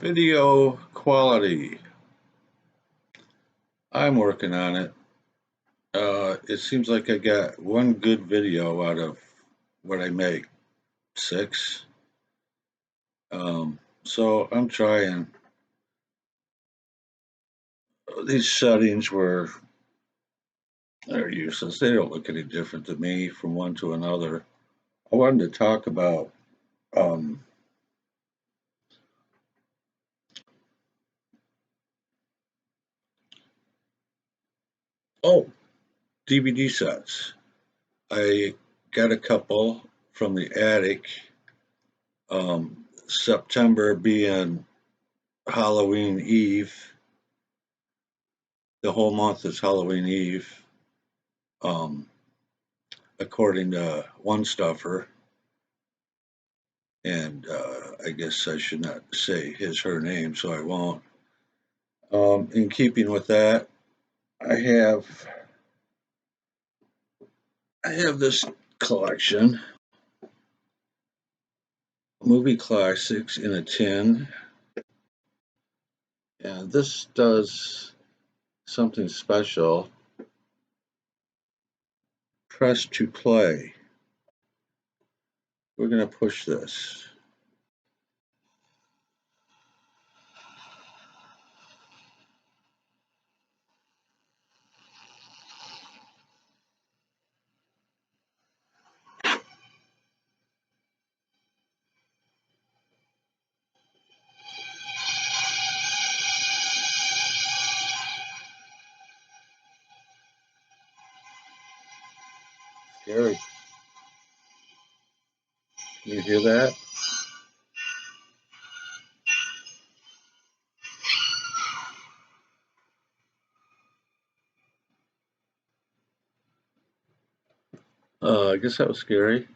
Video quality. I'm working on it. It seems like I got one good video out of what I make, six. So I'm trying. These settings they're useless. They don't look any different to me from one to another. I wanted to talk about um, oh, DVD sets. I got a couple from the attic. September being Halloween Eve. The whole month is Halloween Eve, um, according to one stuffer. And I guess I should not say her name, so I won't. In keeping with that, I have I have this collection, movie classics in a tin, and this does something special. Press to play. We're going to push this. Scary. Can you hear that? I guess that was scary.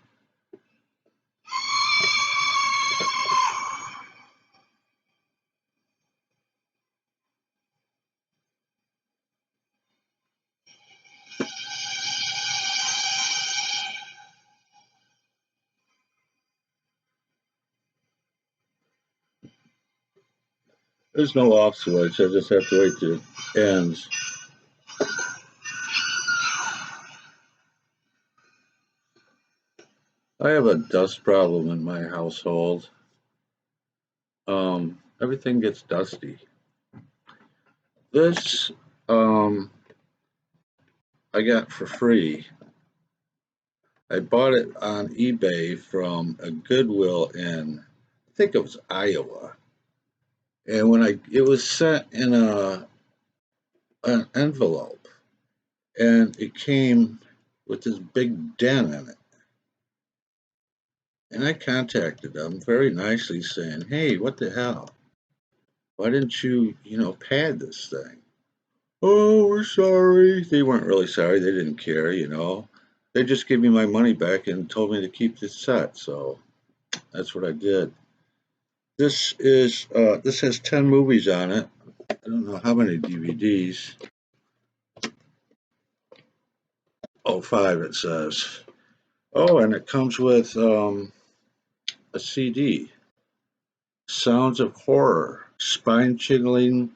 There's no off switch. I just have to wait till it ends. I have a dust problem in my household. Everything gets dusty. This I got for free. I bought it on eBay from a Goodwill in, I think it was Iowa. And it was sent in an envelope, and it came with this big dent in it. And I contacted them very nicely, saying, "Hey, what the hell? Why didn't you pad this thing?" "Oh, we're sorry." They weren't really sorry. They didn't care. They just gave me my money back and told me to keep this set. So that's what I did. This has 10 movies on it. I don't know how many DVDs. Oh, five it says. Oh, and it comes with a CD. Sounds of horror, spine chingling,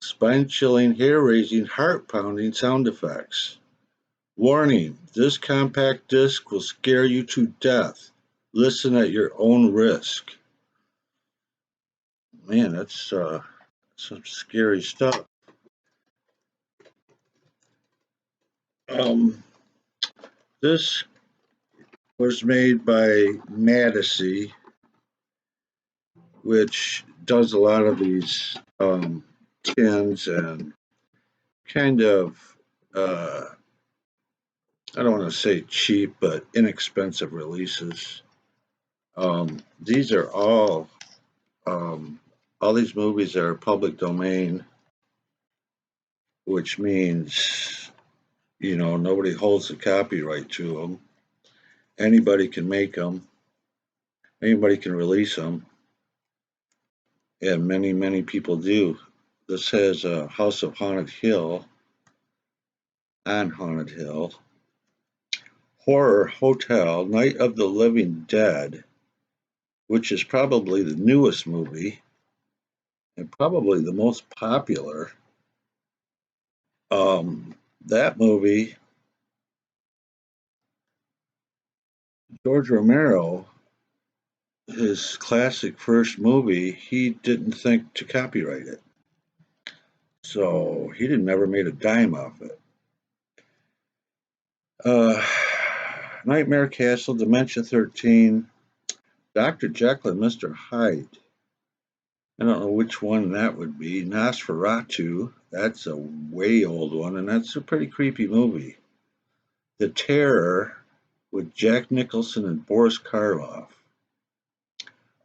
spine chilling, hair raising, heart pounding sound effects. Warning: this compact disc will scare you to death. Listen at your own risk. Man, that's some scary stuff. Um, this was made by Madison, which does a lot of these tins and kind of, I don't want to say cheap, but inexpensive releases. These are all these movies are public domain, which means, nobody holds the copyright to them. Anybody can make them, anybody can release them, and many, many people do. This has a House of Haunted Hill on Haunted Hill, Horror Hotel, Night of the Living Dead, which is probably the newest movie and probably the most popular. That movie, George Romero, his classic first movie, he didn't think to copyright it. So he never made a dime off it. Uh, Nightmare Castle, Dementia 13, Dr. Jekyll and Mr. Hyde. I don't know which one that would be. Nosferatu, that's a way old one, and that's a pretty creepy movie. The Terror with Jack Nicholson and Boris Karloff,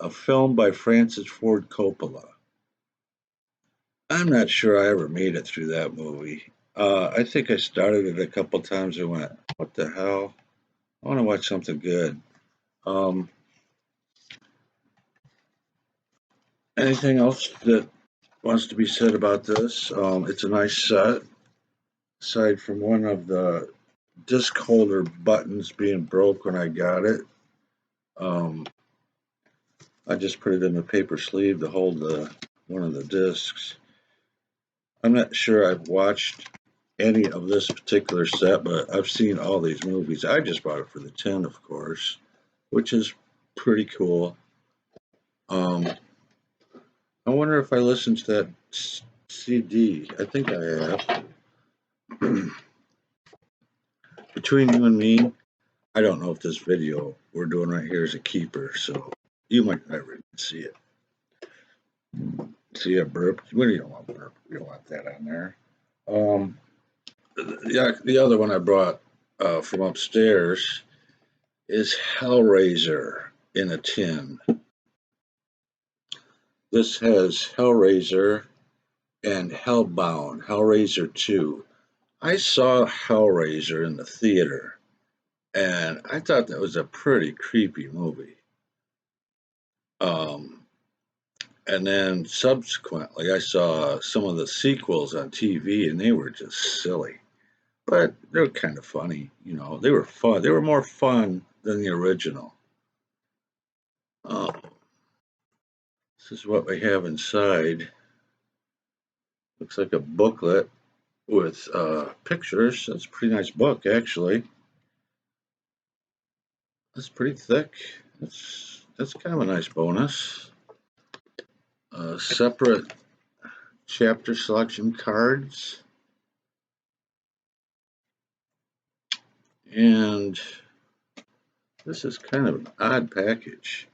a film by Francis Ford Coppola. I'm not sure I ever made it through that movie. I think I started it a couple times and went, what the hell? I want to watch something good. Um, Anything else that wants to be said about this? It's a nice set, aside from one of the disc holder buttons being broke when I got it. Um, I just put it in a paper sleeve to hold one of the discs. I'm not sure I've watched any of this particular set, but I've seen all these movies. I just bought it for the 10, of course, which is pretty cool. I wonder if I listened to that CD. I think I have. Between you and me, I don't know if this video we're doing right here is a keeper, so you might never even see it. See a burp? We don't want burp. We don't want that on there. Yeah, the other one I brought from upstairs is Hellraiser in a tin. This has Hellraiser and Hellbound, Hellraiser 2. I saw Hellraiser in the theater, and I thought that was a pretty creepy movie. And then subsequently, I saw some of the sequels on TV, and they were just silly. But they were kind of funny, you know. They were fun. They were more fun than the original. Uh, this is what we have inside. Looks like a booklet with pictures. That's a pretty nice book, actually. That's pretty thick. That's kind of a nice bonus. Separate chapter selection cards. And this is kind of an odd package.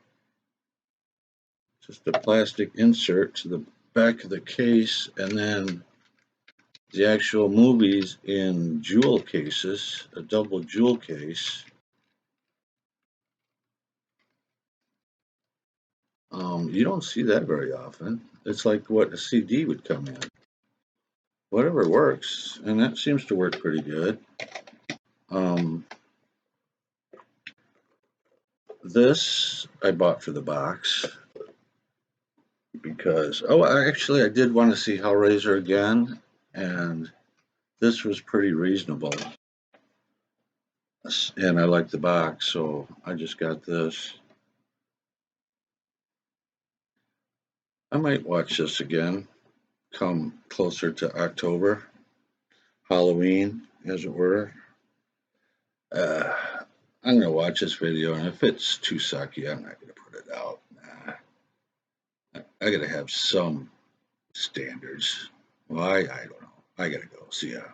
Just a plastic insert to the back of the case, and then the actual movies in jewel cases, a double jewel case. You don't see that very often. It's like what a CD would come in. Whatever works, and that seems to work pretty good. This I bought for the box because, actually, I did want to see Hellraiser again, and this was pretty reasonable. And I like the box, so I just got this. I might watch this again come closer to October, Halloween, as it were. Uh, I'm going to watch this video, and if it's too sucky, I'm not going to put it out. I got to have some standards. Well, I don't know. I got to go. See ya.